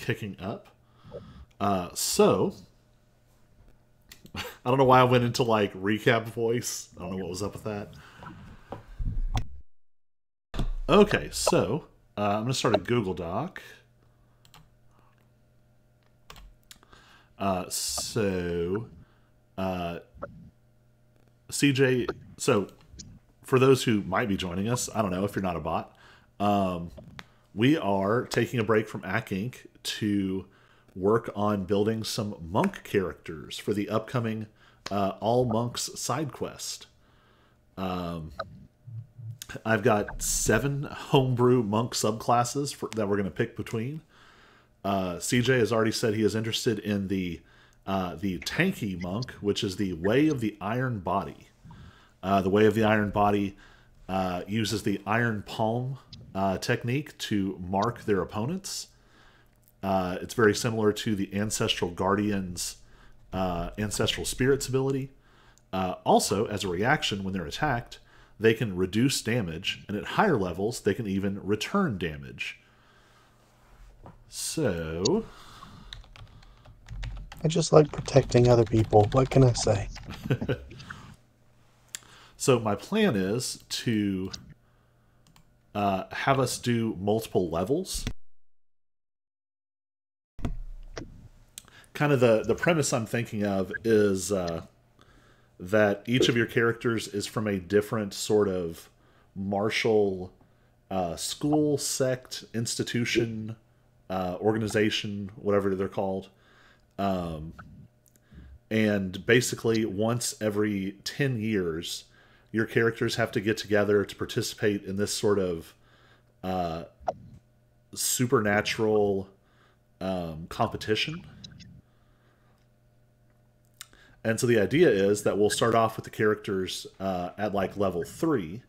kicking up. So, I don't know why I went into like recap voice. I don't know what was up with that. Okay, so I'm going to start a Google Doc. CJ, so for those who might be joining us, I don't know if you're not a bot, we are taking a break from AC Inc. to work on building some monk characters for the upcoming All Monks side quest. I've got 7 homebrew monk subclasses that we're going to pick between. CJ has already said he is interested in the tanky monk, which is the Way of the Iron Body. The Way of the Iron Body uses the Iron Palm technique to mark their opponents. It's very similar to the Ancestral Guardian's Ancestral Spirits ability. Also, as a reaction when they're attacked, they can reduce damage, and at higher levels, they can even return damage. So, I just like protecting other people. What can I say? So my plan is to have us do multiple levels. Kind of the premise I'm thinking of is that each of your characters is from a different sort of martial school, sect, institution, organization, whatever they're called. And basically, once every 10 years, your characters have to get together to participate in this sort of supernatural competition. And so the idea is that we'll start off with the characters at like level 3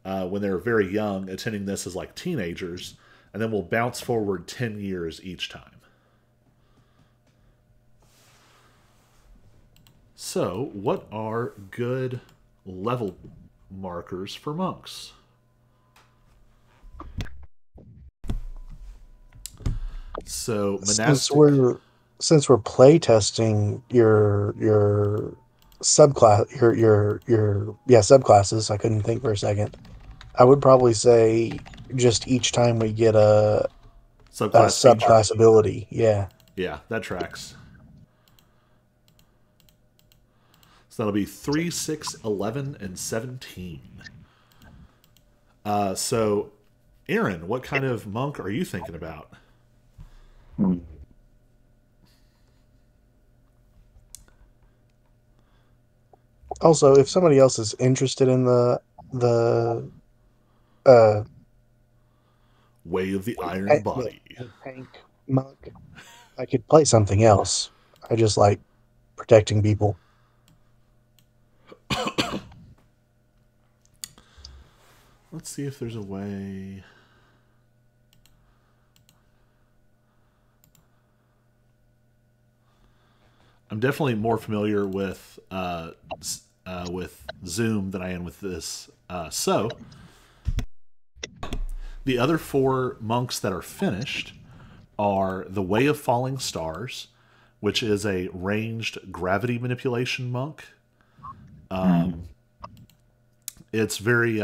when they're very young, attending this as like teenagers, and then we'll bounce forward 10 years each time. So, what are good level markers for monks? So, monastic... Since we're play testing your subclass your subclasses, I couldn't think for a second. I would probably say just each time we get a subclass ability. Yeah. Yeah, that tracks. So that'll be 3, 6, 11, and 17. So, Aaron, what kind of monk are you thinking about? Also, if somebody else is interested in the Way of the Iron Body, the tank monk, I could play something else. I just like protecting people. Let's see if there's a way. I'm definitely more familiar with Zoom than I am with this. So, the other 4 monks that are finished are the Way of Falling Stars, which is a ranged gravity manipulation monk. It's very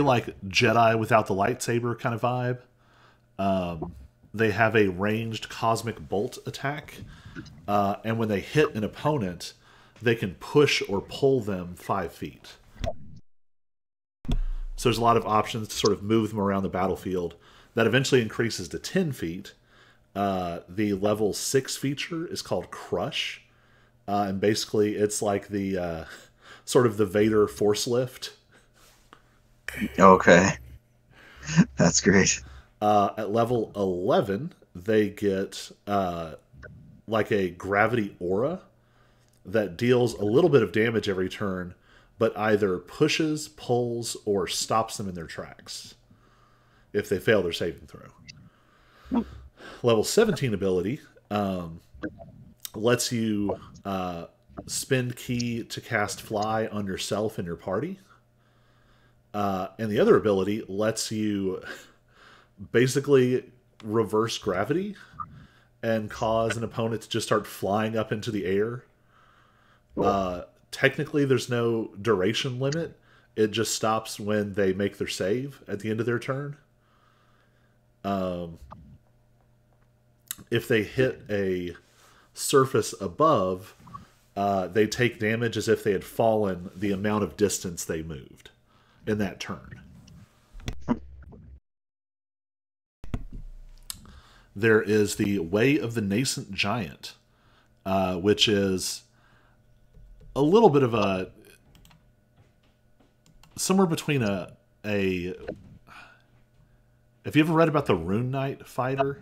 like Jedi without the lightsaber kind of vibe. They have a ranged cosmic bolt attack, and when they hit an opponent, they can push or pull them 5 feet. So there's a lot of options to sort of move them around the battlefield. That eventually increases to 10 feet. The level 6 feature is called Crush, and basically it's like the sort of the Vader force lift. Okay. That's great. At level 11, they get like a gravity aura that deals a little bit of damage every turn, but either pushes, pulls, or stops them in their tracks if they fail their saving throw. Level 17 ability lets you spend key to cast Fly on yourself and your party. And the other ability lets you basically reverse gravity and cause an opponent to just start flying up into the air. Technically, there's no duration limit. It just stops when they make their save at the end of their turn. If they hit a surface above, they take damage as if they had fallen the amount of distance they moved in that turn. There is the Way of the Nascent Giant, which is a little bit of a somewhere between a have you ever read about the Rune Knight fighter?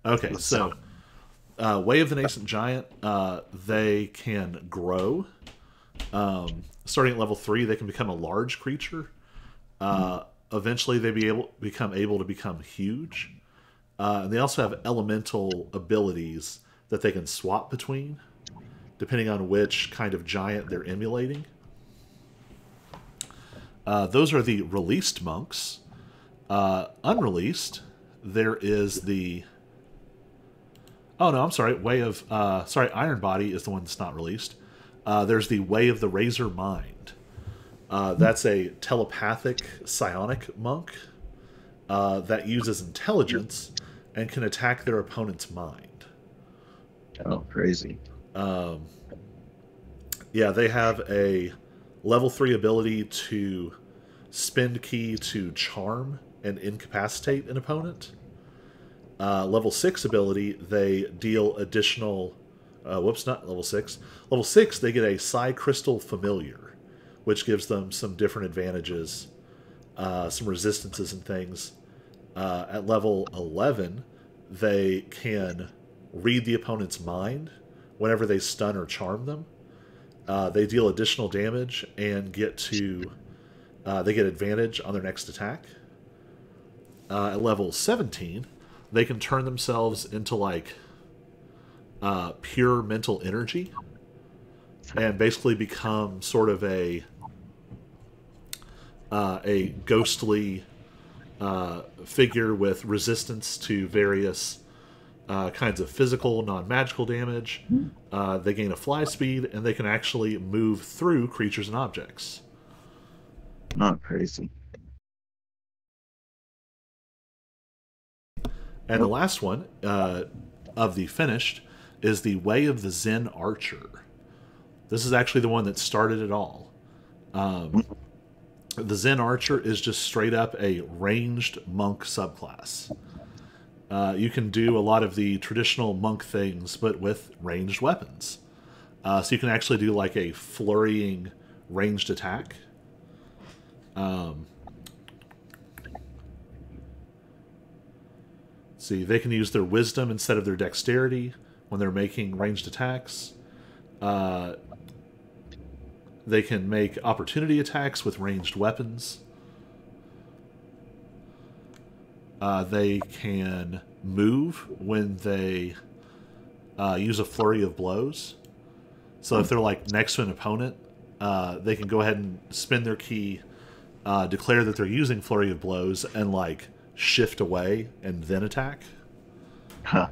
Okay, so Way of the Nascent Giant, they can grow. Starting at level 3, they can become a large creature. Eventually, they become able to become huge. And they also have elemental abilities that they can swap between, depending on which kind of giant they're emulating. Those are the released monks. Unreleased, there is the... Oh, no, I'm sorry. Iron Body is the one that's not released. There's the Way of the Razor Mind. That's a telepathic psionic monk that uses intelligence and can attack their opponent's mind. Oh, crazy. Yeah, they have a level 3 ability to spend key to charm and incapacitate an opponent. Level 6 ability, they deal additional... not level 6. Level 6, they get a Psi Crystal Familiar, which gives them some different advantages, some resistances and things. At level 11, they can read the opponent's mind whenever they stun or charm them. They deal additional damage and they get advantage on their next attack. At level 17, they can turn themselves into like pure mental energy and basically become sort of a ghostly figure with resistance to various kinds of physical, non-magical damage. They gain a fly speed, and they can actually move through creatures and objects. Not crazy. And the last one of the finished is the Way of the Zen Archer. This is actually the one that started it all. The Zen Archer is just straight up a ranged monk subclass. You can do a lot of the traditional monk things, but with ranged weapons. So you can actually do like a flurrying ranged attack. See, they can use their wisdom instead of their dexterity when they're making ranged attacks. They can make opportunity attacks with ranged weapons. They can move when they use a flurry of blows. So if they're like next to an opponent, they can go ahead and spend their key, declare that they're using flurry of blows, and like shift away and then attack. Huh.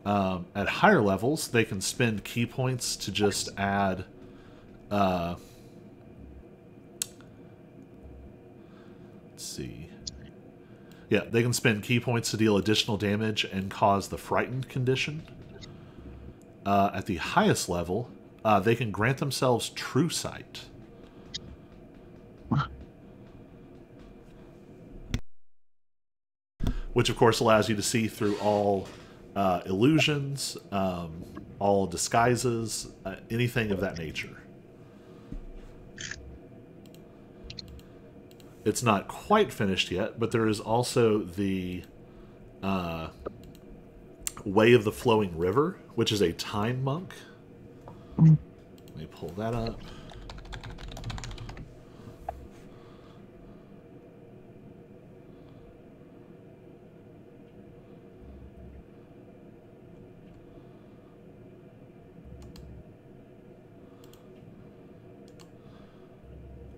At higher levels, they can spend key points to just add let's see. Yeah, they can spend key points to deal additional damage and cause the frightened condition. At the highest level, they can grant themselves true sight. Which, of course, allows you to see through all illusions, all disguises, anything of that nature. It's not quite finished yet, but there is also the Way of the Flowing River, which is a time monk. Let me pull that up.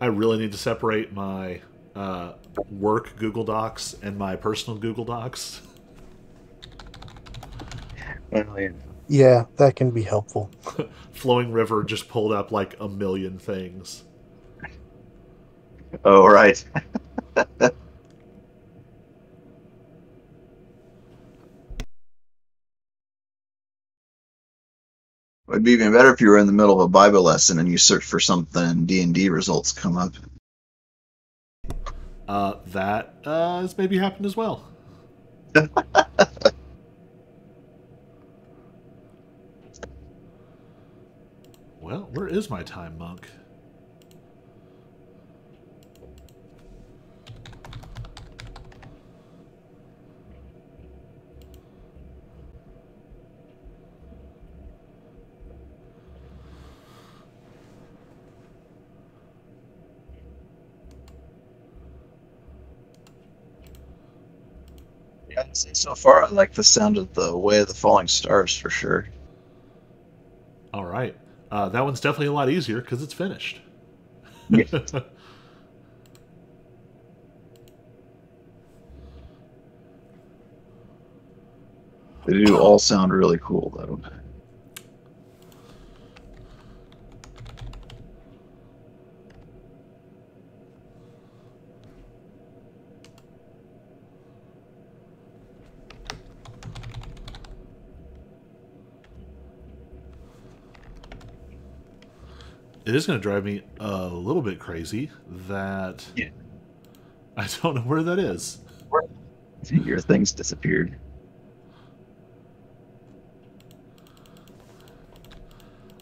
I really need to separate my work Google Docs and my personal Google Docs. Well, yeah. Yeah, that can be helpful. Flowing River just pulled up like a million things. Oh, right. It'd be even better if you were in the middle of a Bible lesson and you search for something and D&D results come up. That has maybe happened as well. Well, where is my time monk? Yeah, I'd say so far I like the sound of the Way of the Falling Stars for sure. All right. That one's definitely a lot easier because it's finished. Yeah. They do all sound really cool, though. It is going to drive me a little bit crazy that Yeah. I don't know where that is. Your things disappeared.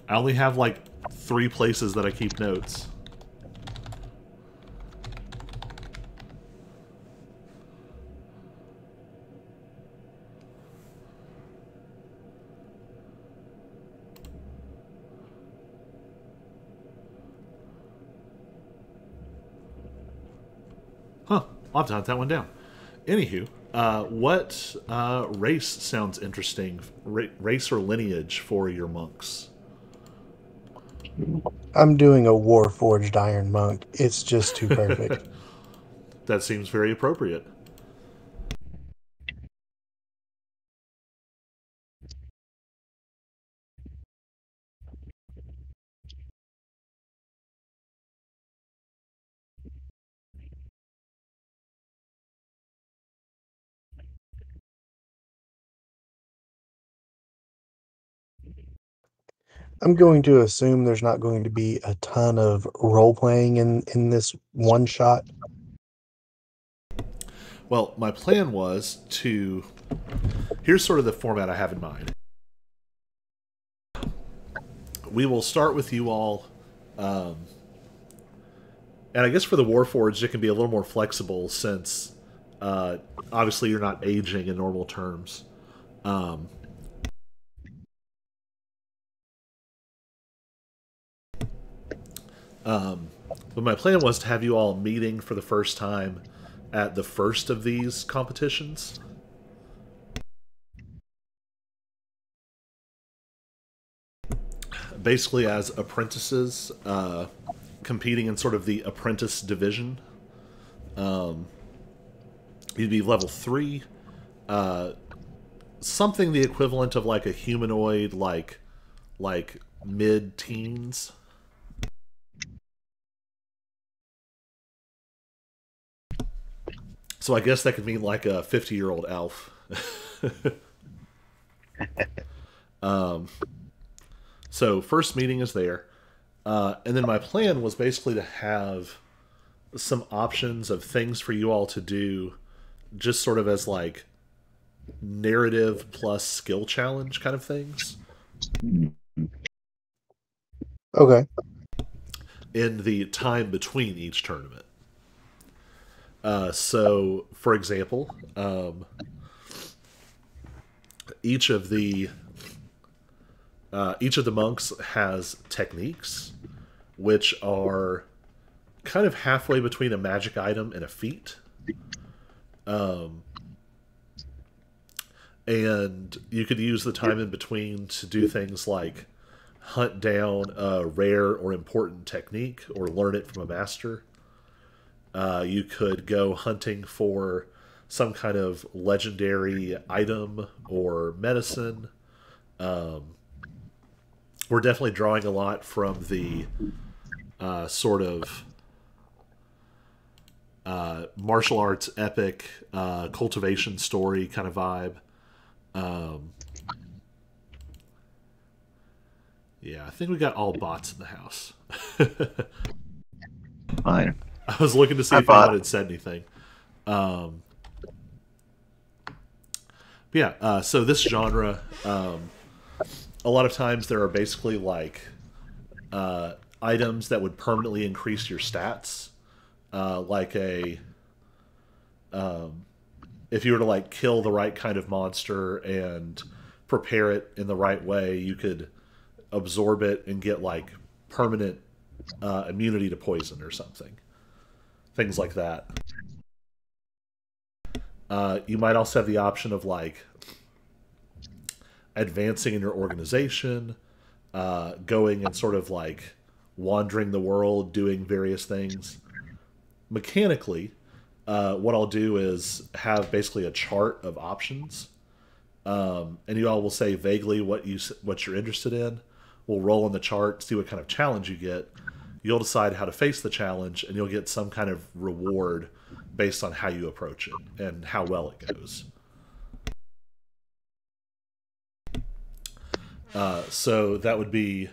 I only have like 3 places that I keep notes. Huh. I'll have to hunt that one down. Anywho, what race sounds interesting? Race or lineage for your monks? I'm doing a Warforged Iron Monk. It's just too perfect. That seems very appropriate. I'm going to assume there's not going to be a ton of role playing in this one shot. Well, my plan was to... Here's sort of the format I have in mind. We will start with you all, and I guess for the Warforged it can be a little more flexible since obviously you're not aging in normal terms. But my plan was to have you all meeting for the first time at the first of these competitions. Basically as apprentices, competing in sort of the apprentice division. You'd be level 3. Something the equivalent of like a humanoid, like mid-teens. So I guess that could mean like a 50-year-old elf. So first meeting is there. And then my plan was basically to have some options of things for you all to do just sort of as like narrative plus skill challenge kind of things Okay. in the time between each tournament. So, for example, each of the monks has techniques, which are kind of halfway between a magic item and a feat. And you could use the time in between to do things like hunt down a rare or important technique or learn it from a master. You could go hunting for some kind of legendary item or medicine. We're definitely drawing a lot from the sort of martial arts epic cultivation story kind of vibe. Yeah, I think we got all bots in the house. Fine. I was looking to see if anyone had said anything. Yeah, so this genre, a lot of times there are basically like items that would permanently increase your stats. Like if you were to like kill the right kind of monster and prepare it in the right way, you could absorb it and get like permanent immunity to poison or something. Things like that. You might also have the option of like advancing in your organization, going and sort of like wandering the world, doing various things. Mechanically, what I'll do is have basically a chart of options, and you all will say vaguely what you're interested in. We'll roll on the chart, see what kind of challenge you get. You'll decide how to face the challenge, and you'll get some kind of reward based on how you approach it and how well it goes. So that would be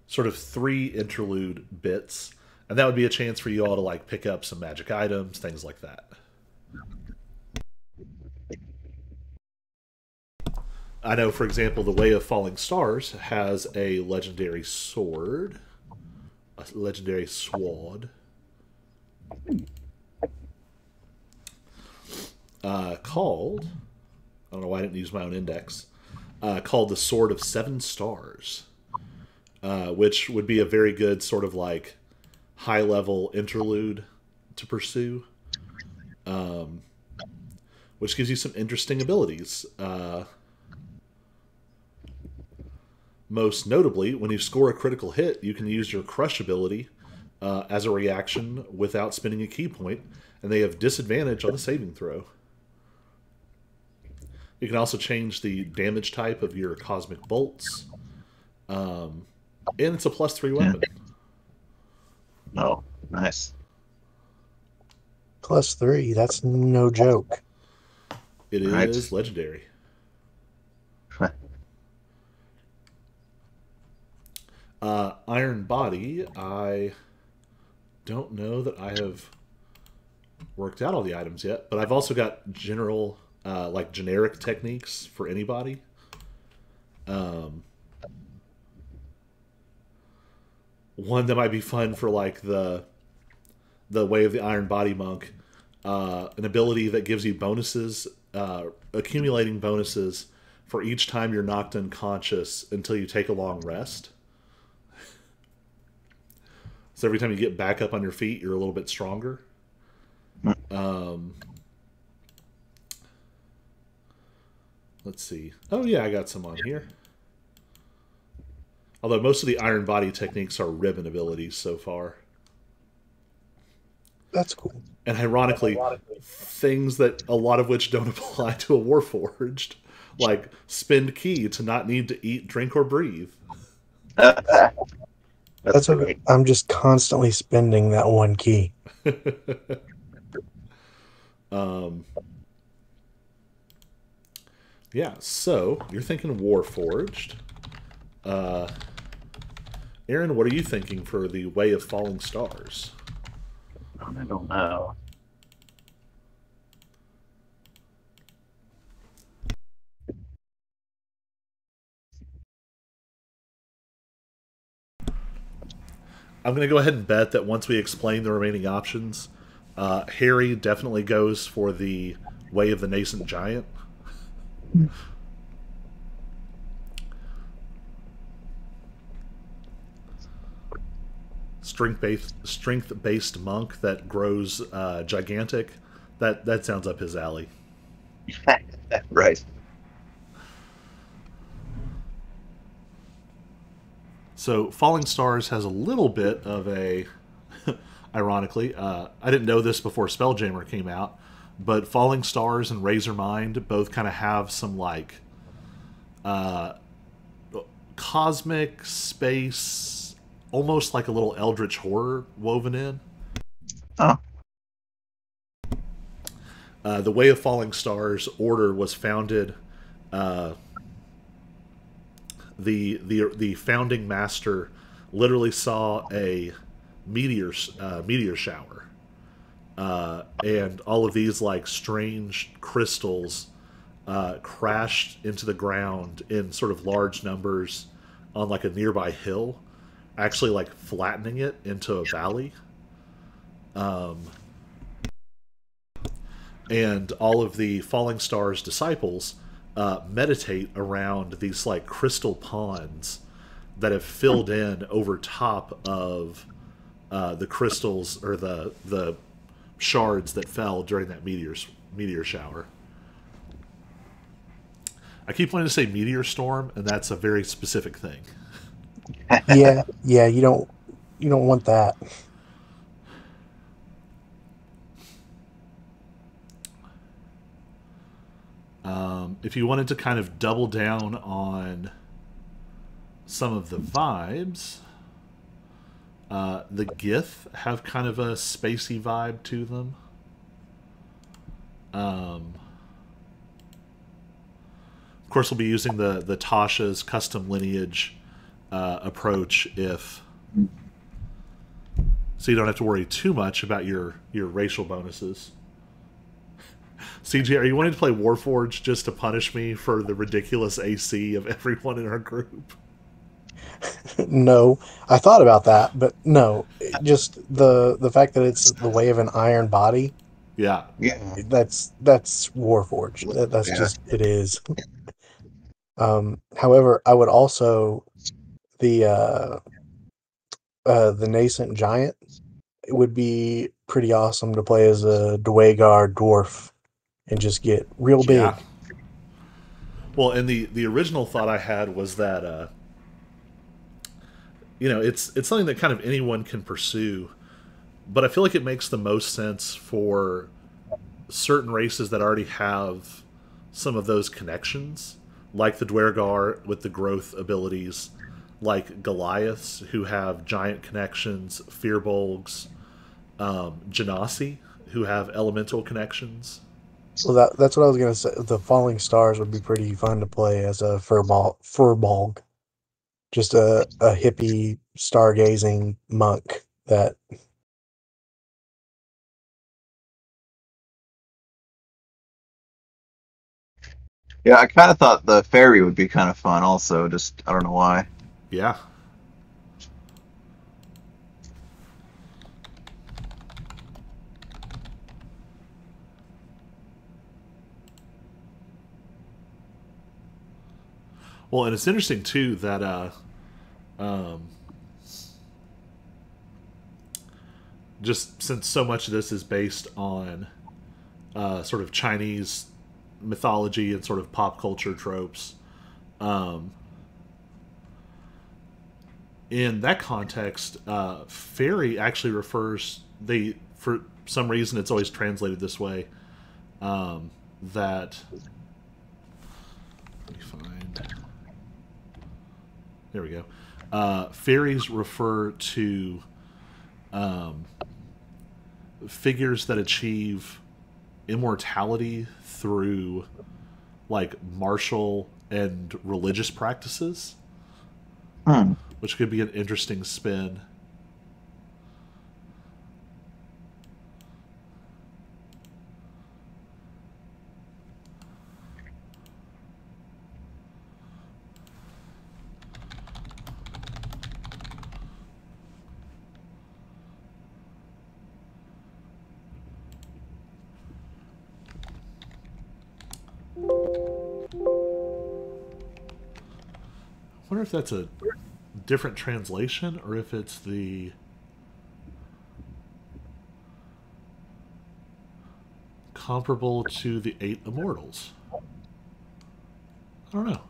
sort of 3 interlude bits, and that would be a chance for you all to like pick up some magic items, things like that. I know, for example, the Way of Falling Stars has a legendary sword, a legendary sword, called, I don't know why I didn't use my own index, called the Sword of 7 Stars, which would be a very good sort of like high-level interlude to pursue, which gives you some interesting abilities. Most notably, when you score a critical hit, you can use your Crush ability as a reaction without spending a key point, and they have disadvantage on the saving throw. You can also change the damage type of your Cosmic Bolts, and it's a +3 weapon. Oh, nice. +3, that's no joke. It is legendary. Iron Body, I don't know that I have worked out all the items yet, but I've also got general, like generic techniques for anybody. One that might be fun for like the Way of the Iron Body Monk, an ability that gives you bonuses, accumulating bonuses for each time you're knocked unconscious until you take a long rest. So every time you get back up on your feet, you're a little bit stronger. Let's see. Oh yeah, I got some on here. Although most of the Iron Body techniques are ribbon abilities so far. That's cool. And ironically, things that a lot of which don't apply to a Warforged, like spend key to not need to eat, drink, or breathe. That's okay. I'm just constantly spending that 1 key. Yeah, so you're thinking Warforged. Aaron, what are you thinking for the Way of Falling Stars? I don't know. I'm going to go ahead and bet that once we explain the remaining options, Harry definitely goes for the Way of the Nascent Giant. Strength-based monk that grows gigantic. That sounds up his alley. Right. So Falling Stars has a little bit of a ironically. I didn't know this before Spelljammer came out, but Falling Stars and Razormind both kind of have some like cosmic space, almost like a little eldritch horror woven in. Oh. The Way of Falling Stars order was founded. The founding master literally saw a meteor shower, and all of these like strange crystals crashed into the ground in sort of large numbers on like a nearby hill, actually like flattening it into a valley. And all of the Falling Stars disciples meditate around these like crystal ponds that have filled in over top of the crystals or the shards that fell during that meteor shower. I keep wanting to say meteor storm, and that's a very specific thing. Yeah, you don't want that. If you wanted to kind of double down on some of the vibes, the Gith have kind of a spacey vibe to them. Of course, we'll be using the Tasha's custom lineage approach so you don't have to worry too much about your racial bonuses. CJ, are you wanting to play Warforged just to punish me for the ridiculous AC of everyone in our group? No, I thought about that, but no. Just the fact that it's the way of an iron body. Yeah. That's Warforged. That's just it is. However, I would also the Nascent Giant. It would be pretty awesome to play as a Dwagar dwarf and just get real big. Yeah. Well, and the original thought I had was that it's something that kind of anyone can pursue, but I feel like it makes the most sense for certain races that already have some of those connections, like the Dwergar with the growth abilities, like Goliaths who have giant connections, Fearbolgs, Genasi who have elemental connections. So that's what I was gonna say. The Falling Stars would be pretty fun to play as a Furbolg. Just a hippie stargazing monk that. Yeah, I kind of thought the fairy would be kind of fun also, just I don't know why. Yeah. Well, and it's interesting too that just since so much of this is based on sort of Chinese mythology and sort of pop culture tropes, in that context, fairy actually refers for some reason it's always translated this way. That let me find. There we go. Fairies refer to figures that achieve immortality through like martial and religious practices, which could be an interesting spin. I wonder if that's a different translation or if it's the comparable to the 8 Immortals. I don't know.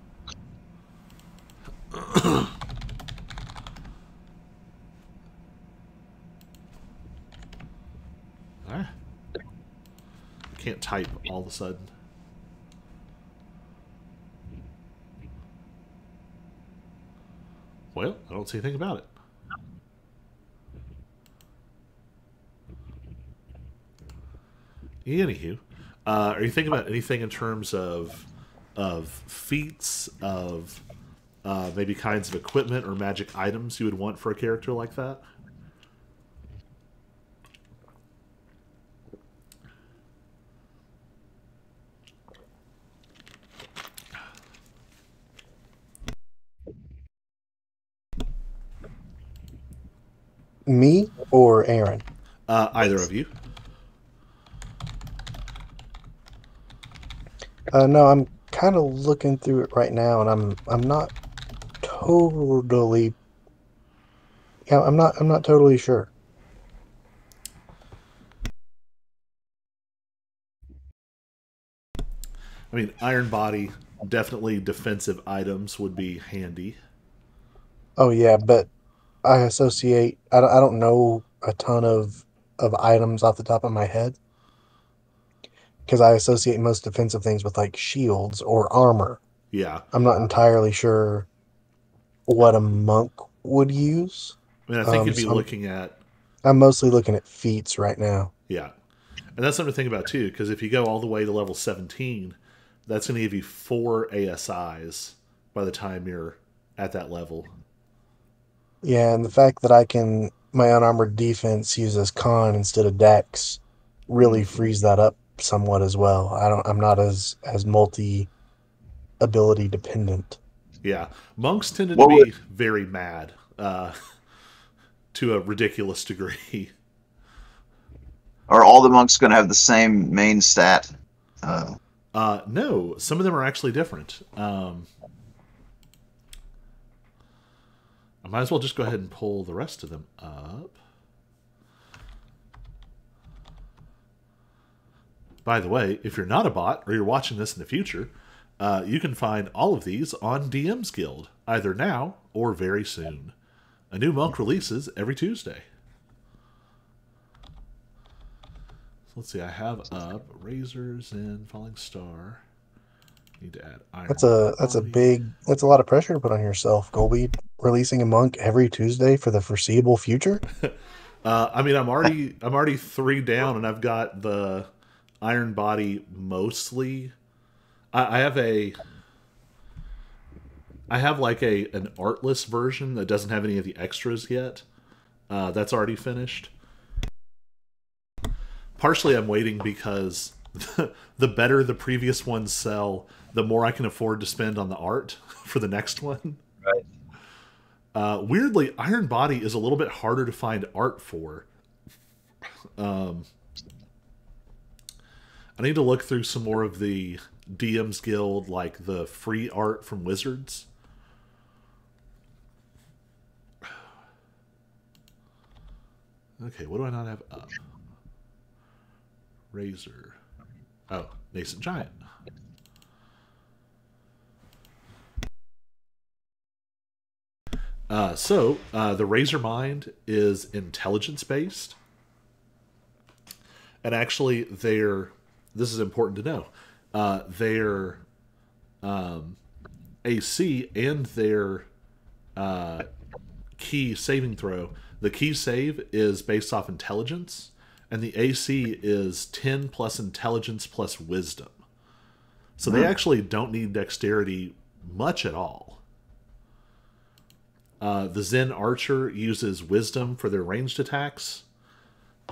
type all of a sudden? Well, I don't see anything about it. Anywho, are you thinking about anything in terms of feats, of maybe kinds of equipment or magic items you would want for a character like that? Me or Aaron? Either of you. No, I'm kind of looking through it right now, and I'm not totally. Yeah, I'm not totally sure. I mean, Iron Body, definitely defensive items would be handy. Oh yeah, but I associate. I don't know a ton of items off the top of my head because I associate most defensive things with like shields or armor. Yeah. I'm not entirely sure what a monk would use. I mean, I think you'd be So looking at... I'm mostly looking at feats right now. Yeah. And that's something to think about, too, because if you go all the way to level 17, that's going to give you 4 ASIs by the time you're at that level. Yeah, and the fact that my unarmored defense uses con instead of dex really frees that up somewhat as well. I'm not as multi ability dependent. Yeah. Monks tended to be very mad to a ridiculous degree. Are all the monks going to have the same main stat? No, some of them are actually different. I might as well just go ahead and pull the rest of them up. By the way, if you're not a bot or you're watching this in the future, you can find all of these on DM's Guild, either now or very soon. A new monk releases every Tuesday. So let's see, I have up Razors and Falling Star. Need to add Iron. That's a lot of pressure to put on yourself, Colby. Releasing a monk every Tuesday for the foreseeable future. I mean, I'm already 3 down, and I've got the Iron Body mostly. I have like an artless version that doesn't have any of the extras yet. That's already finished. Partially, I'm waiting because the better the previous ones sell, the more I can afford to spend on the art for the next one. Right. Weirdly, Iron Body is a little bit harder to find art for. I need to look through some more of the DM's Guild, like the free art from Wizards. Okay, what do I not have up? Razor. Oh, Nascent Giant. The Razor Mind is intelligence-based. And actually, this is important to know, their AC and their key saving throw, the key save is based off intelligence, and the AC is 10 plus intelligence plus wisdom. So they actually don't need dexterity much at all. The Zen Archer uses wisdom for their ranged attacks.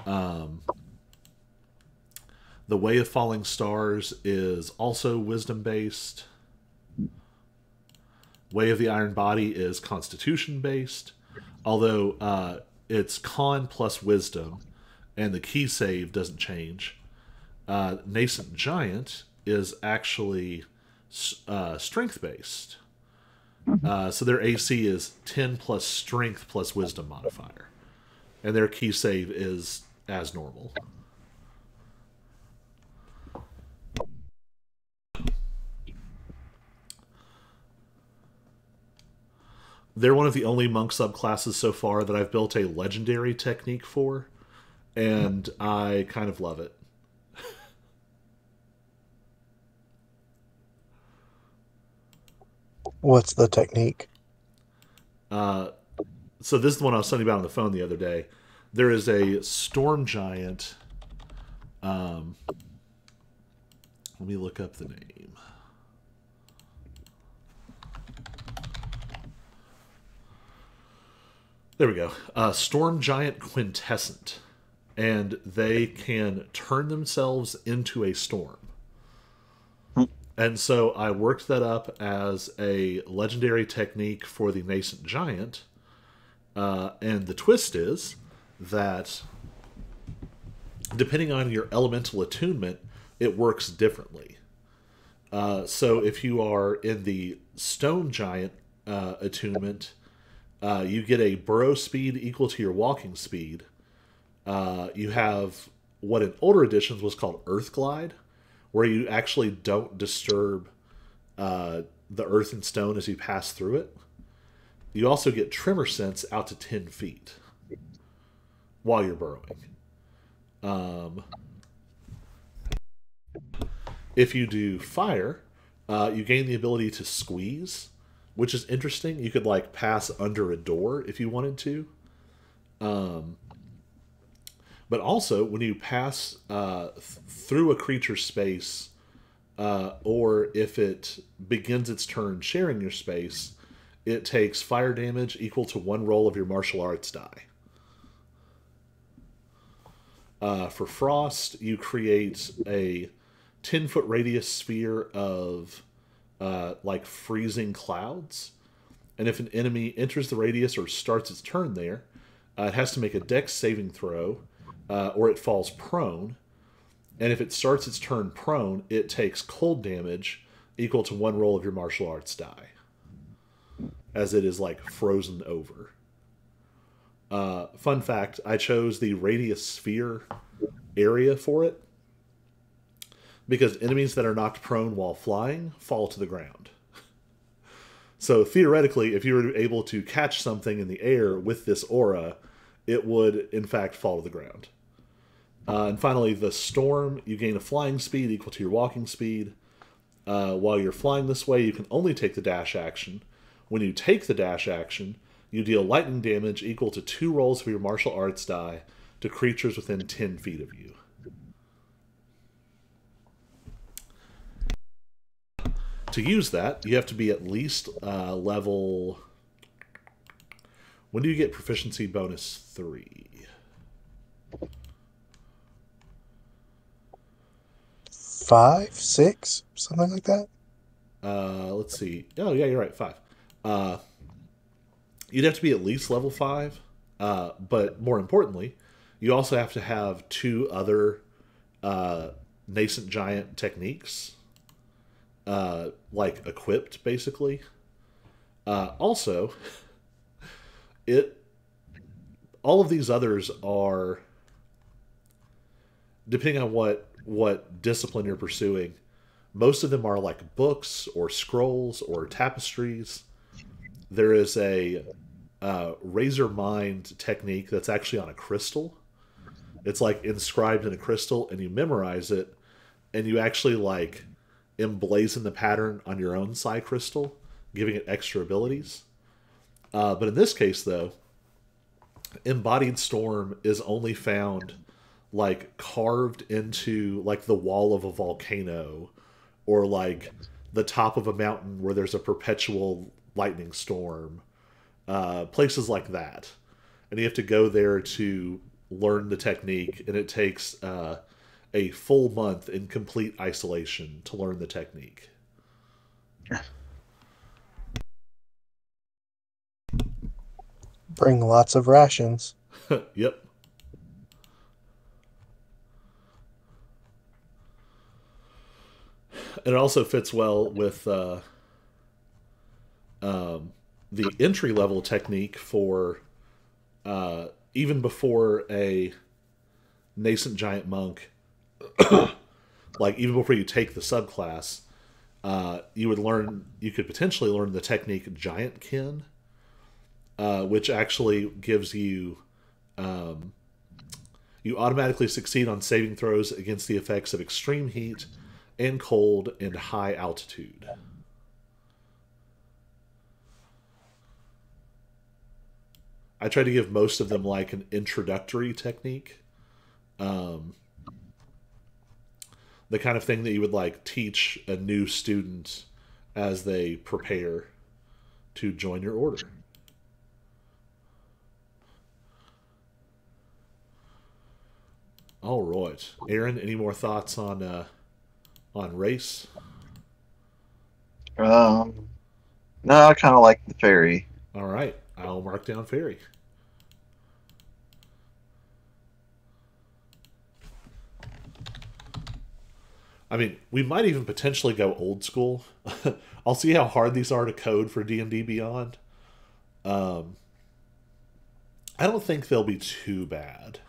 The Way of Falling Stars is also wisdom-based. Way of the Iron Body is constitution-based, although it's con plus wisdom, and the key save doesn't change. Nascent Giant is actually strength-based. So their AC is 10 plus strength plus wisdom modifier. And their key save is as normal. They're one of the only monk subclasses so far that I've built a legendary technique for, and I kind of love it. What's the technique? So this is the one I was telling you about on the phone the other day. There is a storm giant. Let me look up the name. There we go. Storm Giant Quintessent. And they can turn themselves into a storm. And so I worked that up as a legendary technique for the Nascent Giant. And the twist is that depending on your elemental attunement, it works differently. So if you are in the Stone Giant attunement, you get a burrow speed equal to your walking speed. You have what in older editions was called Earth Glide, where you actually don't disturb the earth and stone as you pass through it. You also get Tremor Sense out to 10 feet while you're burrowing. If you do fire, you gain the ability to squeeze, which is interesting. You could like pass under a door if you wanted to. But also, when you pass through a creature's space, or if it begins its turn sharing your space, it takes fire damage equal to 1 roll of your martial arts die. For frost, you create a 10-foot radius sphere of like freezing clouds. And if an enemy enters the radius or starts its turn there, it has to make a dex saving throw, or it falls prone. And if it starts its turn prone, it takes cold damage equal to 1 roll of your martial arts die, as it is like frozen over. Fun fact, I chose the radius sphere area for it because enemies that are knocked prone while flying fall to the ground. So theoretically, if you were able to catch something in the air with this aura, it would in fact fall to the ground. And finally, the storm, you gain a flying speed equal to your walking speed. While you're flying this way, you can only take the dash action. When you take the dash action, you deal lightning damage equal to 2 rolls of your martial arts die to creatures within 10 feet of you. To use that, you have to be at least level... When do you get proficiency bonus 3? 5, 6, something like that. Let's see. Oh, yeah, you're right, 5. You'd have to be at least level 5, but more importantly, you also have to have 2 other Nascent Giant techniques, like equipped, basically. Also, all of these others are, depending on what discipline you're pursuing, most of them are like books or scrolls or tapestries. There is a Razor Mind technique that's actually on a crystal. It's like inscribed in a crystal, and you memorize it, and you actually like emblazon the pattern on your own psi crystal, giving it extra abilities. But in this case, though, Embodied Storm is only found like carved into like the wall of a volcano, or like the top of a mountain where there's a perpetual lightning storm, places like that. And you have to go there to learn the technique, and it takes a full month in complete isolation to learn the technique. Bring lots of rations. Yep. And it also fits well with the entry-level technique for even before a Nascent Giant Monk, like even before you take the subclass, you could potentially learn the technique Giant Kin, which actually gives you you automatically succeed on saving throws against the effects of extreme heat and cold and high altitude. I try to give most of them like an introductory technique. Um, the kind of thing that you would like teach a new student as they prepare to join your order. All right, Aaron. Any more thoughts on race? Um, no, I kind of like the fairy. All right, I'll mark down fairy. I mean, we might even potentially go old school. I'll see how hard these are to code for D&D Beyond. Um, I don't think they'll be too bad.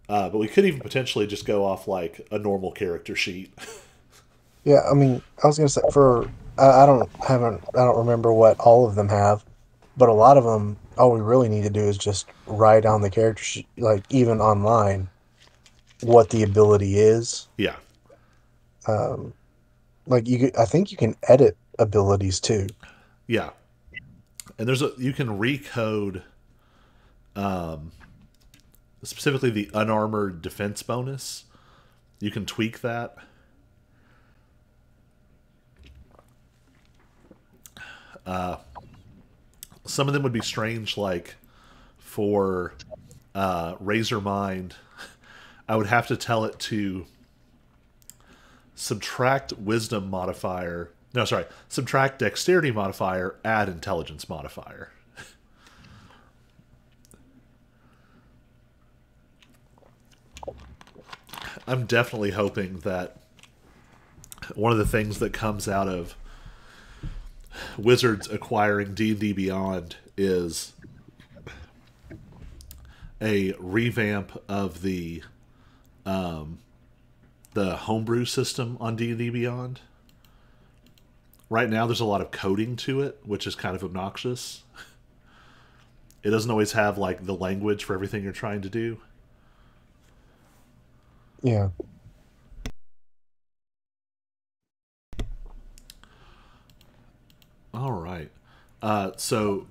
But we could even potentially just go off like a normal character sheet. Yeah, I mean, I was gonna say for I don't remember what all of them have, but a lot of them, all we really need to do is just write on the character sheet, like even online, what the ability is. Yeah. Um, like I think you can edit abilities too. Yeah. And you can recode specifically the unarmored defense bonus. You can tweak that. Some of them would be strange, like for Razor Mind, I would have to tell it to subtract wisdom modifier. No, sorry. Subtract dexterity modifier, add intelligence modifier. I'm definitely hoping that one of the things that comes out of Wizards acquiring D&D Beyond is a revamp of the homebrew system on D&D Beyond. Right now there's a lot of coding to it, which is kind of obnoxious. It doesn't always have like the language for everything you're trying to do. Yeah. All right. So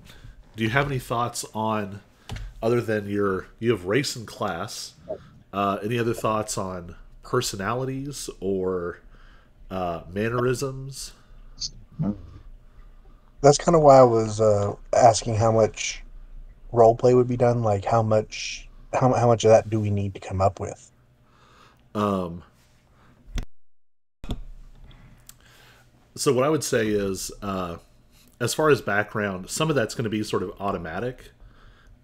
do you have any thoughts on, other than you have race and class, any other thoughts on personalities or mannerisms? That's kind of why I was asking how much role play would be done. Like how much of that do we need to come up with? Um, so what I would say is, as far as background, some of that's going to be sort of automatic.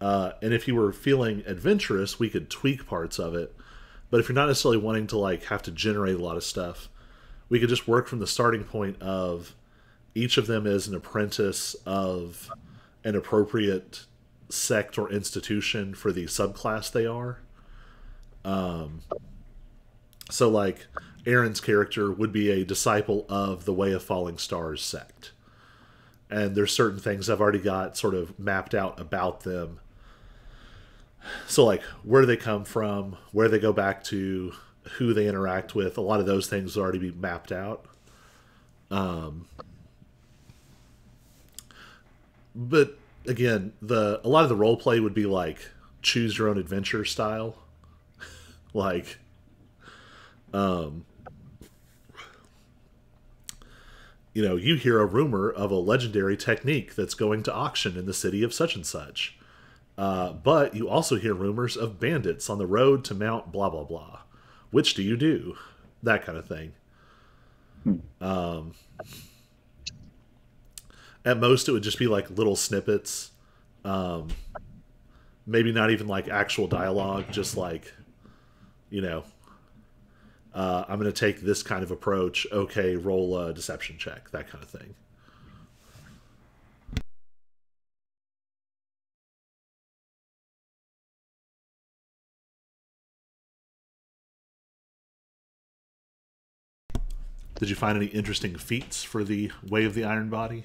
And if you were feeling adventurous, we could tweak parts of it. But if you're not necessarily wanting to like have to generate a lot of stuff, we could just work from the starting point of each of them is an apprentice of an appropriate sect or institution for the subclass they are. So like Aaron's character would be a disciple of the Way of Falling Stars sect. And there's certain things I've already got sort of mapped out about them. So like where do they come from, where they go back to, who they interact with, a lot of those things will already be mapped out. But again, a lot of the role play would be like choose your own adventure style. Like you hear a rumor of a legendary technique that's going to auction in the city of such and such. But you also hear rumors of bandits on the road to Mount blah, blah, blah. Which do you do? That kind of thing. At most, it would just be like little snippets. Maybe not even like actual dialogue, just like, I'm going to take this kind of approach. Okay, roll a deception check, that kind of thing. Did you find any interesting feats for the Way of the Iron Body?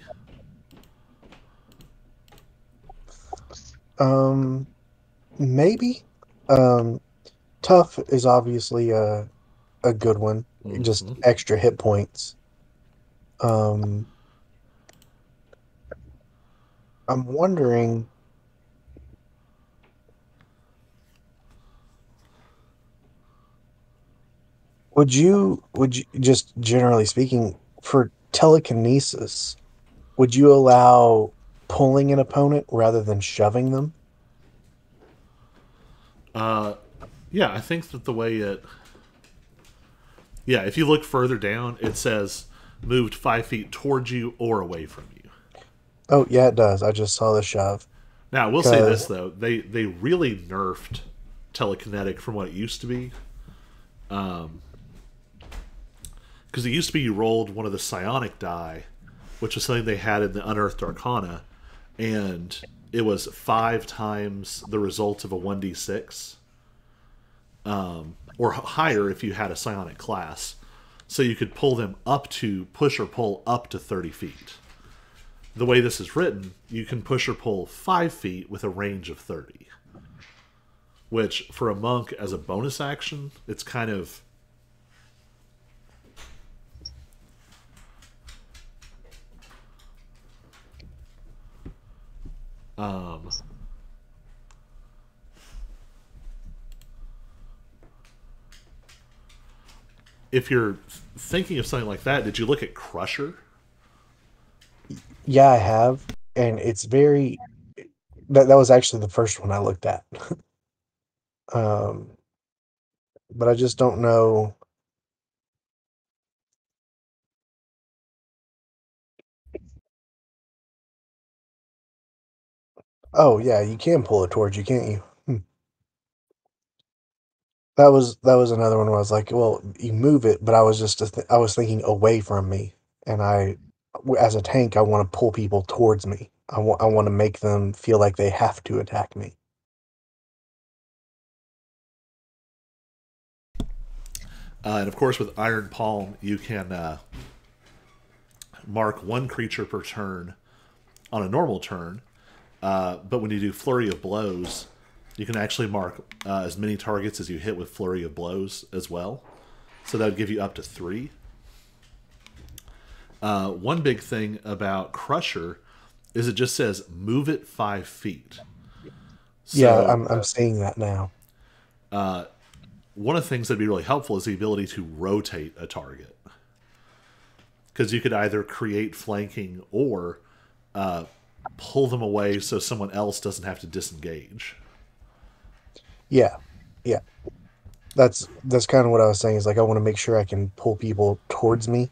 Maybe. Tough is obviously a good one. Just Mm-hmm. extra hit points. Um, I'm wondering, would you just generally speaking for telekinesis, would you allow pulling an opponent rather than shoving them? Yeah, I think that the way it. Yeah, if you look further down, it says moved 5 feet towards you or away from you. Oh, yeah, it does. I just saw the shove. Now, I will say this Because, though, they really nerfed telekinetic from what it used to be. Because it used to be you rolled one of the psionic die, which was something they had in the Unearthed Arcana, and it was 5 times the result of a 1d6, or higher if you had a psionic class. So you could pull them up to push or pull up to 30 feet. The way this is written, you can push or pull 5 feet with a range of 30. Which, for a monk as a bonus action, it's kind of. Um, if you're thinking of something like that, did you look at Crusher? yeah, I have. And it's very, that was actually the first one I looked at. Um, but I just don't know. Oh, yeah, you can pull it towards you, can't you? Hmm. That was another one where I was like, well, you move it, but I was just I was thinking away from me, and as a tank, I want to pull people towards me. I want to make them feel like they have to attack me. And of course, with Iron Palm, you can mark one creature per turn on a normal turn. But when you do Flurry of Blows, you can actually mark as many targets as you hit with Flurry of Blows as well. So that would give you up to 3. One big thing about Crusher is it just says move it 5 feet. Yeah, So I'm seeing that now. one of the things that'd be really helpful is the ability to rotate a target. Because you could either create flanking or pull them away so someone else doesn't have to disengage. Yeah, yeah. That's kind of what I was saying. Is like I want to make sure I can pull people towards me,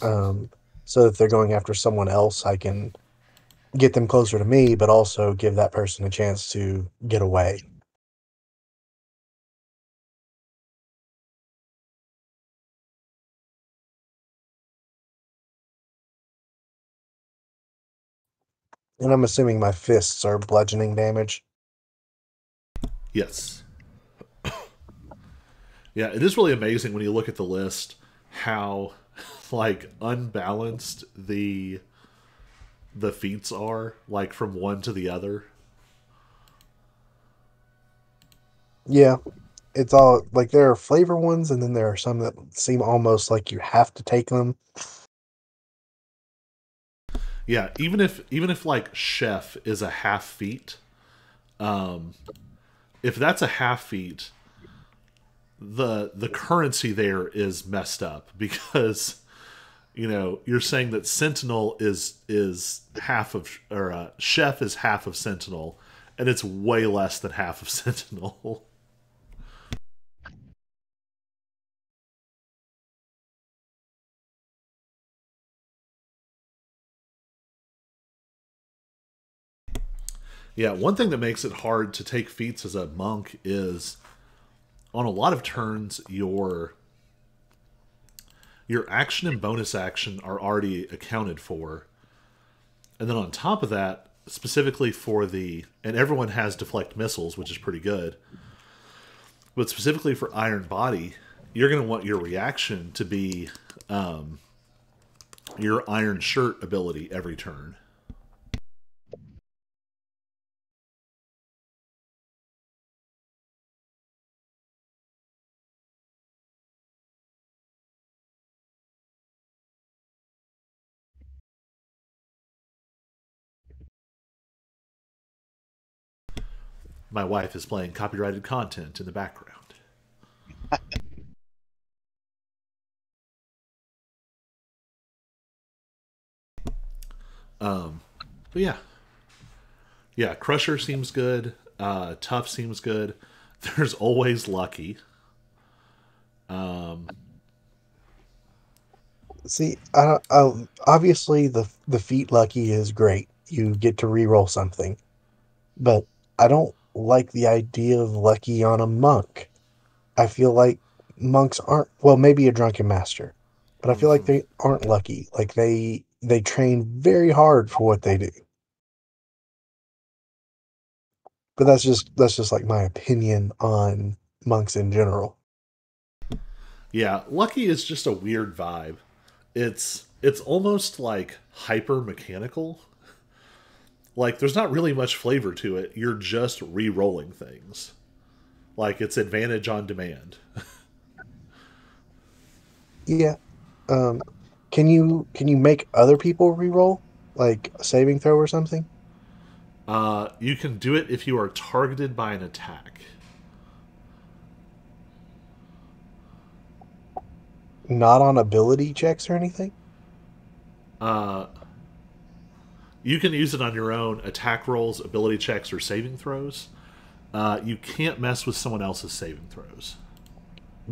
um, so that if they're going after someone else, I can get them closer to me, but also give that person a chance to get away. And I'm assuming my fists are bludgeoning damage. Yes. Yeah, it is really amazing when you look at the list how like unbalanced the feats are, like from one to the other. Yeah, it's all like there are flavor ones, and then there are some that seem almost like you have to take them. Yeah, even if like chef is a half feat, if that's a half feat, the currency there is messed up because you're saying that sentinel is half of, or chef is half of sentinel, and it's way less than half of sentinel. Yeah, one thing that makes it hard to take feats as a monk is on a lot of turns your action and bonus action are already accounted for. And then on top of that, specifically for the, and everyone has deflect missiles, which is pretty good. But specifically for Iron Body, you're going to want your reaction to be your Iron Shirt ability every turn. My wife is playing copyrighted content in the background. But yeah. Yeah, Crusher seems good. Tough seems good. There's always Lucky. See, obviously the feat lucky is great. You get to re-roll something, but I don't like the idea of lucky on a monk. I feel like monks aren't, well, maybe a drunken master, but I feel like they aren't lucky. Like they train very hard for what they do. But that's just like my opinion on monks in general. Yeah, Lucky is just a weird vibe. It's almost like hyper mechanical. Like there's not really much flavor to it. You're just re-rolling things. Like it's advantage on demand. Yeah. Um, can you make other people re-roll like a saving throw or something? You can do it if you are targeted by an attack. Not on ability checks or anything? You can use it on your own attack rolls, ability checks, or saving throws. You can't mess with someone else's saving throws.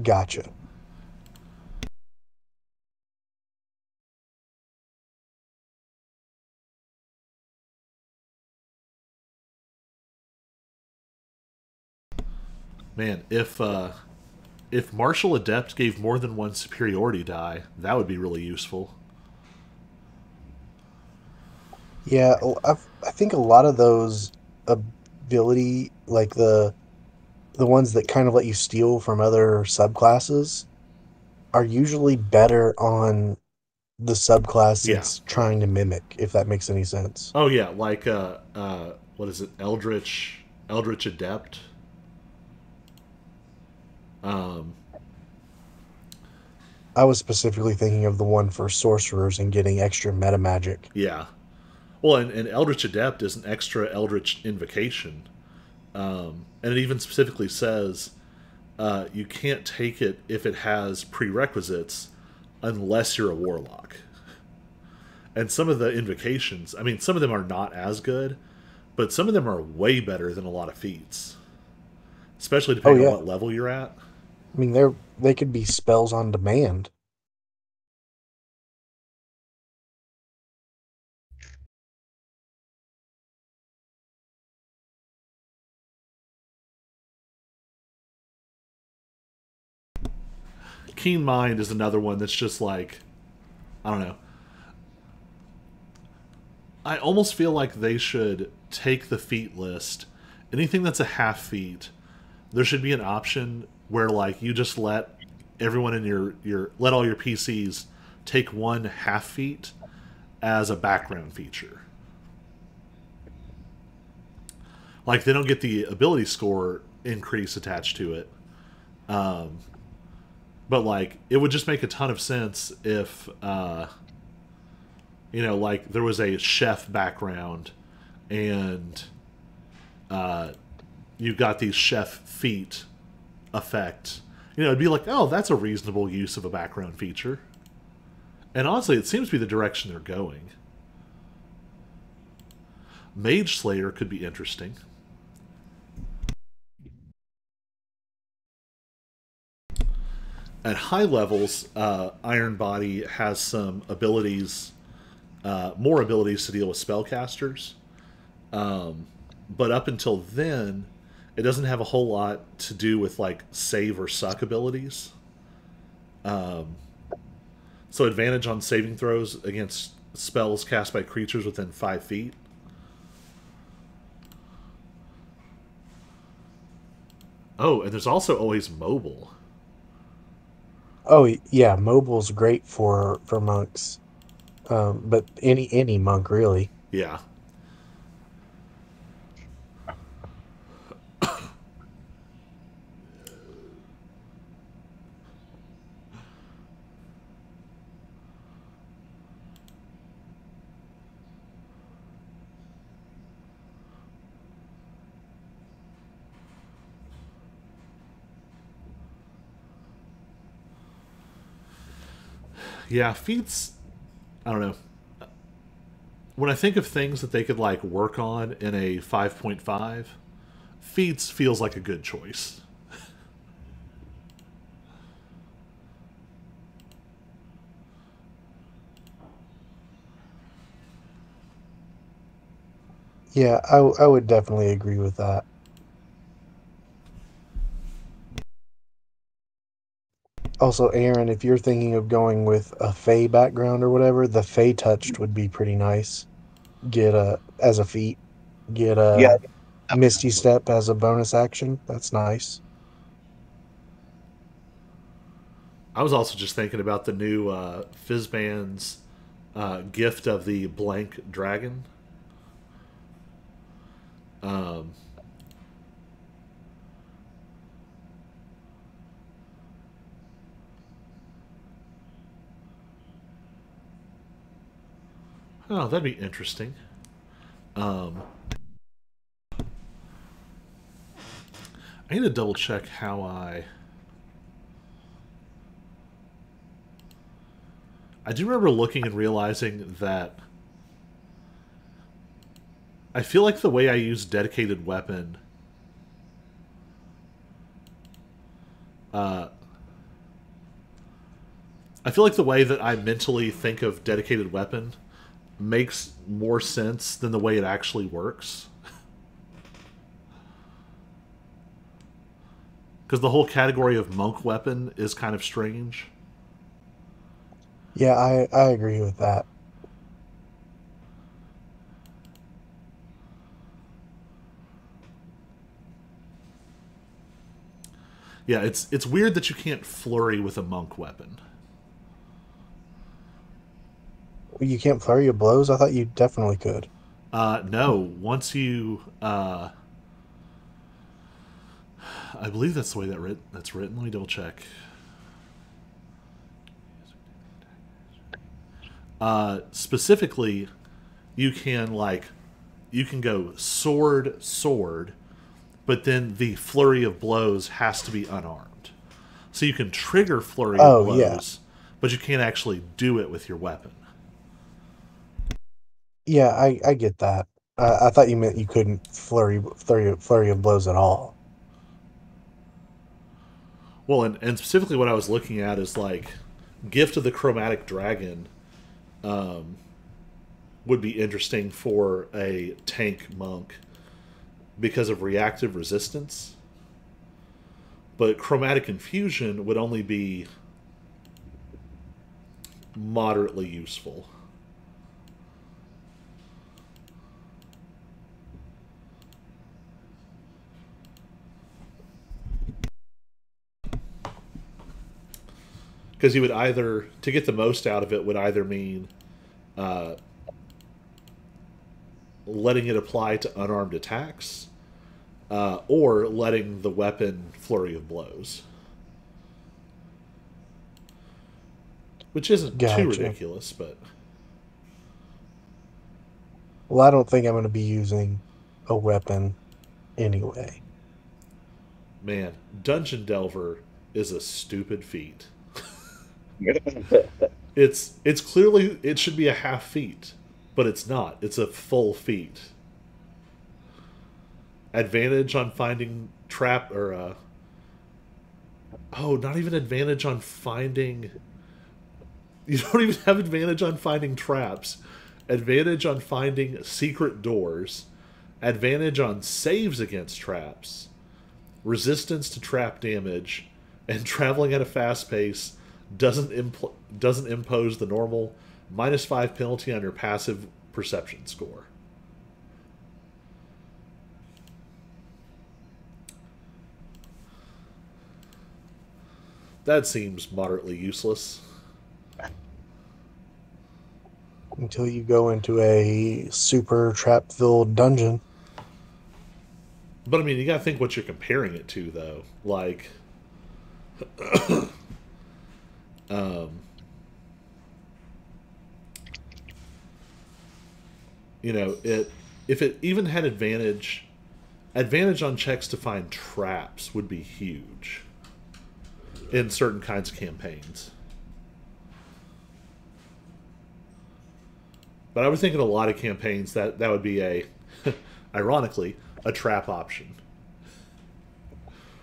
Gotcha. Man, if Martial Adept gave more than one superiority die, that would be really useful. Yeah, I think a lot of those ability, like the ones that kind of let you steal from other subclasses, are usually better on the subclass Yeah. it's trying to mimic, if that makes any sense. Oh yeah, like what is it? Eldritch Adept. Um, I was specifically thinking of the one for sorcerers and getting extra meta magic. yeah. Well, and Eldritch Adept is an extra Eldritch invocation, and it even specifically says you can't take it if it has prerequisites unless you're a warlock. And some of the invocations, I mean, some of them are not as good, but some of them are way better than a lot of feats, especially Oh depending on yeah, what level you're at. I mean they could be spells on demand. Keen Mind is another one that's just like, I don't know. I almost feel like they should take the feat list. Anything that's a half feat, there should be an option where like you just let everyone in your let all your PCs take one half feat as a background feature. Like they don't get the ability score increase attached to it. But like it would just make a ton of sense if like there was a chef background and you got these chef feet effect. It'd be like, oh, that's a reasonable use of a background feature. And honestly, it seems to be the direction they're going. Mageslayer could be interesting. At high levels, Iron Body has some abilities, more abilities to deal with spellcasters. But up until then, it doesn't have a whole lot to do with like save or suck abilities. So advantage on saving throws against spells cast by creatures within 5 feet. Oh, and there's also always mobile. Oh yeah, mobile's great for monks. But any monk really. Yeah. Yeah, feats. I don't know. When I think of things that they could like work on in a 5.5, feats feels like a good choice. Yeah, I would definitely agree with that. Also, Aaron, if you're thinking of going with a Fey background or whatever, the Fey touched would be pretty nice. Get a as a feat, get Yeah, a Misty Step as a bonus action. That's nice. I was also just thinking about the new Fizzban's gift of the blank dragon. Um, oh, that'd be interesting. Um, I need to double check how I do remember looking and realizing that I feel like the way I use dedicated weapon, uh, I feel like the way that I mentally think of dedicated weapon makes more sense than the way it actually works. Because the whole category of monk weapon is kind of strange. Yeah, I agree with that. Yeah, it's weird that you can't flurry with a monk weapon. You can't flurry of blows. I thought you definitely could. No, once you, I believe that's the way that's written. Let me double check. Specifically, you can you can go sword, sword, but then the flurry of blows has to be unarmed. So you can trigger flurry of Oh yeah, blows, but you can't actually do it with your weapon. yeah. I get that. I thought you meant you couldn't flurry of blows at all. Well, and specifically what I was looking at is like Gift of the Chromatic Dragon would be interesting for a tank monk because of reactive resistance. But Chromatic Infusion would only be moderately useful. Because you would either, to get the most out of it, would either mean uh, letting it apply to unarmed attacks, or letting the weapon flurry of blows. Which isn't too Gotcha. ridiculous, but Well, I don't think I'm going to be using a weapon anyway. man, Dungeon Delver is a stupid feat. It's clearly it should be a half feat, but it's not. It's a full feat. Advantage on finding trap or oh, not even advantage on finding. You don't even have advantage on finding traps. Advantage on finding secret doors. Advantage on saves against traps. Resistance to trap damage, and traveling at a fast pace doesn't impose the normal -5 penalty on your passive perception score. That seems moderately useless. Until you go into a super trap-filled dungeon. But I mean, you gotta think what you're comparing it to, though. Like, um, it if it even had advantage on checks to find traps would be huge in certain kinds of campaigns. But I would think in a lot of campaigns that would be a, ironically, a trap option.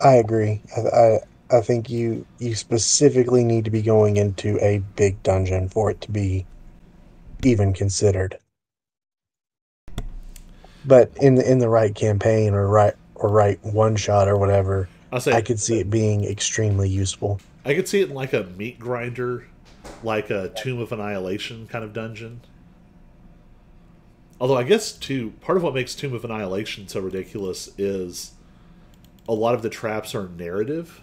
I agree. I think you specifically need to be going into a big dungeon for it to be even considered. But in the right campaign or right one shot or whatever, I'll say I could see it being extremely useful. I could see it in like a meat grinder, like a Tomb of Annihilation kind of dungeon. Although I guess too, part of what makes Tomb of Annihilation so ridiculous is a lot of the traps are narrative.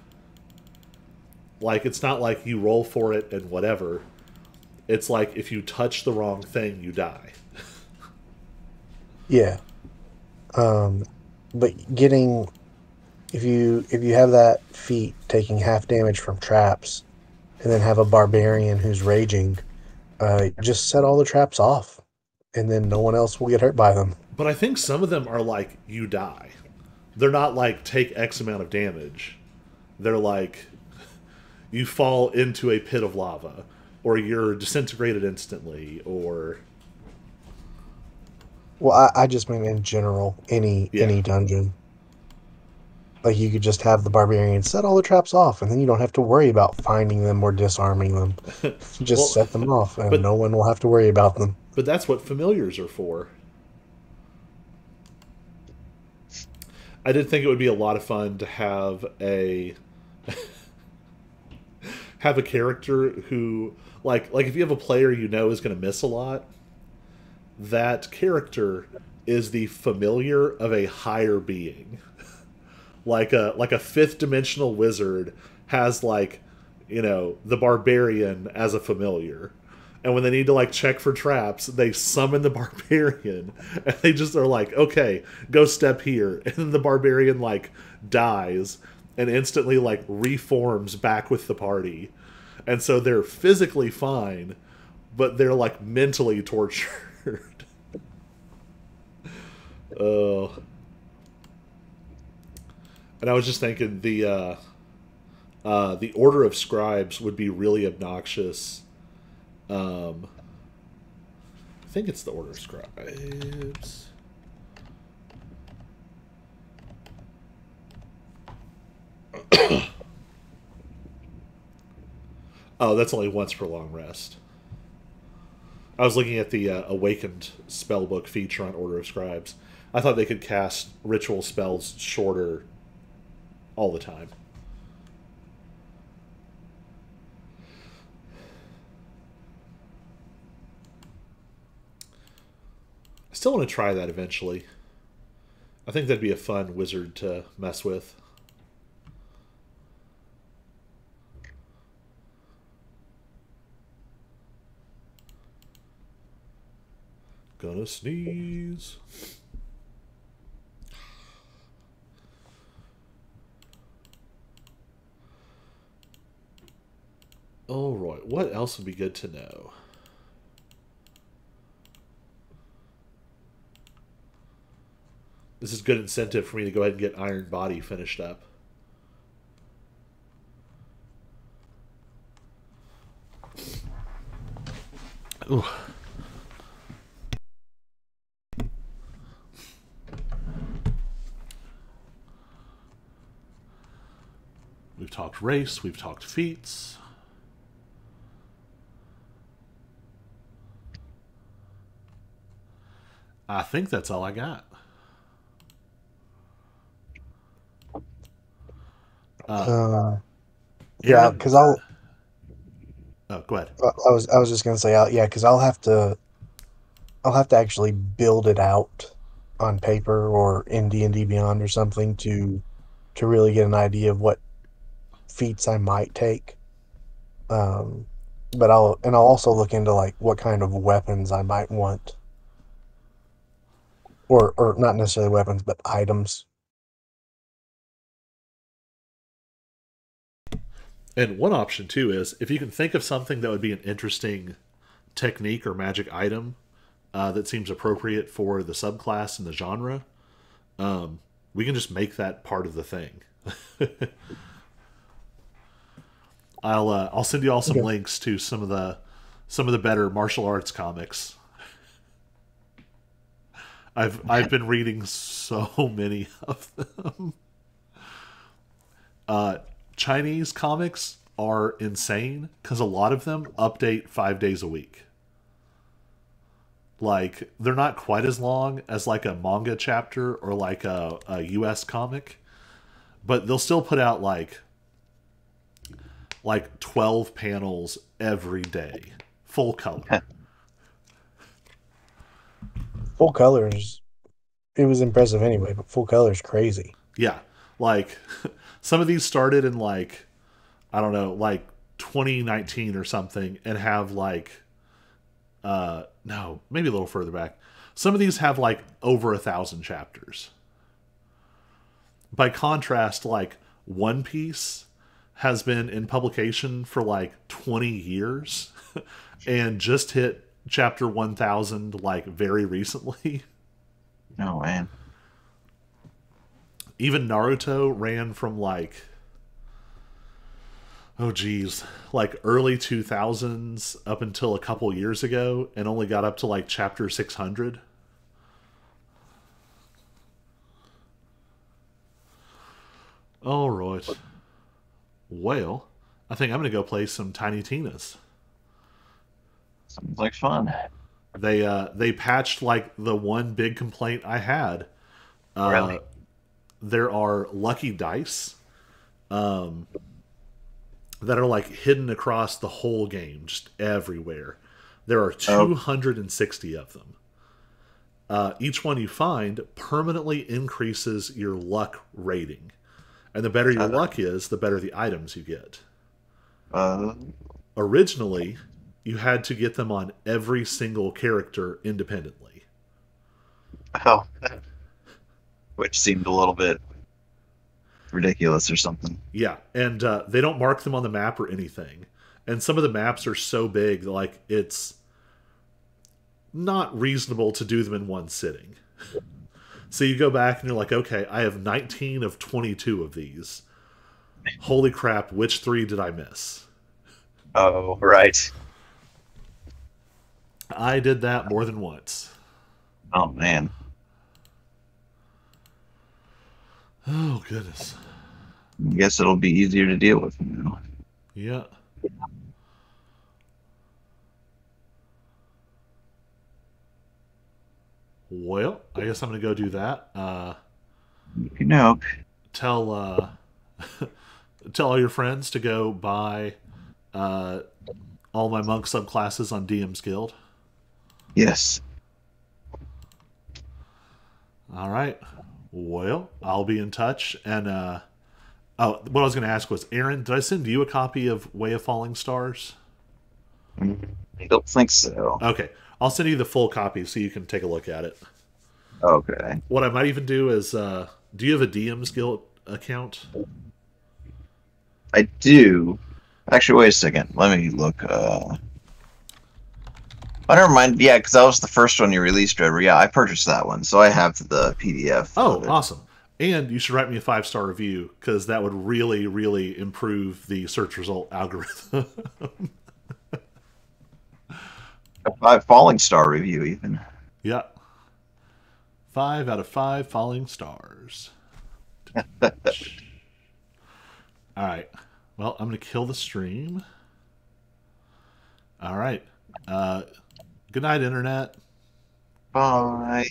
Like, it's not like you roll for it and whatever. It's like if you touch the wrong thing, you die. Yeah. But getting if you have that feat taking half damage from traps, and then have a barbarian who's raging, just set all the traps off, and then no one else will get hurt by them. But I think some of them are like, you die. They're not like, take X amount of damage. They're like, you fall into a pit of lava, or you're disintegrated instantly, or... Well, I just mean in general, any dungeon. Like, you could just have the barbarian set all the traps off, and then you don't have to worry about finding them or disarming them. Just Well, set them off, and but- no one will have to worry about them. But that's what familiars are for. I did think it would be a lot of fun to have a have a character who like if you have a player you know is going to miss a lot, that character is the familiar of a higher being. like a fifth dimensional wizard has like, the barbarian as a familiar. And when they need to like check for traps, they summon the barbarian, and they just are like, "Okay, go step here," and then the barbarian like dies and instantly like reforms back with the party, and so they're physically fine, but they're like mentally tortured. And I was just thinking the Order of Scribes would be really obnoxious. I think it's the Order of Scribes. Oh, that's only once per long rest. I was looking at the Awakened spellbook feature on Order of Scribes. I thought they could cast ritual spells shorter all the time. I still want to try that eventually. I think that'd be a fun wizard to mess with. Gonna sneeze. All right, what else would be good to know? This is good incentive for me to go ahead and get Iron Body finished up. Ooh. We've talked race, we've talked feats. I think that's all I got. Yeah, because I'll. Oh, go ahead. I was just gonna say, yeah, because I'll have to actually build it out on paper or in D&D Beyond or something to really get an idea of what feats I might take. But I'll also look into like what kind of weapons I might want, or not necessarily weapons, but items. And one option too is if you can think of something that would be an interesting technique or magic item that seems appropriate for the subclass and the genre, we can just make that part of the thing. I'll send you all some links to some of the better martial arts comics. I've been reading so many of them. Chinese comics are insane because a lot of them update 5 days a week. Like, they're not quite as long as like a manga chapter or like a US comic, but they'll still put out like 12 panels every day, full color. Full colors. It was impressive anyway, but full color's crazy. Yeah, like some of these started in like, I don't know, like 2019 or something, and have like no, maybe a little further back. Some of these have like over 1,000 chapters. By contrast, like One Piece has been in publication for like 20 years and just hit chapter 1,000 like very recently. Oh man. Even Naruto ran from like, oh geez, like early 2000s up until a couple years ago, and only got up to like chapter 600. All right. Well, I think I'm going to go play some Tiny Tina's. Sounds like fun. They patched like the one big complaint I had. Really? There are lucky dice that are like hidden across the whole game, just everywhere. There are 260 of them. Each one you find permanently increases your luck rating. And the better your luck is, the better the items you get. Originally, you had to get them on every single character independently. Oh. Which seemed a little bit ridiculous or something. Yeah, and they don't mark them on the map or anything. And some of the maps are so big, like, it's not reasonable to do them in one sitting. So you go back and you're like, okay, I have 19 of 22 of these. Holy crap, which 3 did I miss? Oh, right. I did that more than once. Oh, man. Oh, goodness. I guess it'll be easier to deal with now. Yeah. Well, I guess I'm going to go do that. You know. Tell tell all your friends to go buy all my monk subclasses on DM's Guild. Yes. All right. Well, I'll be in touch. And oh, what I was going to ask was, Aaron, did I send you a copy of Way of Falling Stars? I don't think so. Okay. I'll send you the full copy so you can take a look at it. Okay. What I might even do is, do you have a DM's Guild account? I do. Actually, wait a second. Let me look. I never mind. Yeah, because that was the first one you released, Trevor. Yeah, I purchased that one, so I have the PDF. Oh, awesome. And you should write me a 5-star review, because that would really, really improve the search result algorithm. A 5 falling star review, even. Yeah. 5 out of 5 falling stars. All right. Well, I'm going to kill the stream. All right. Good night, Internet. Bye.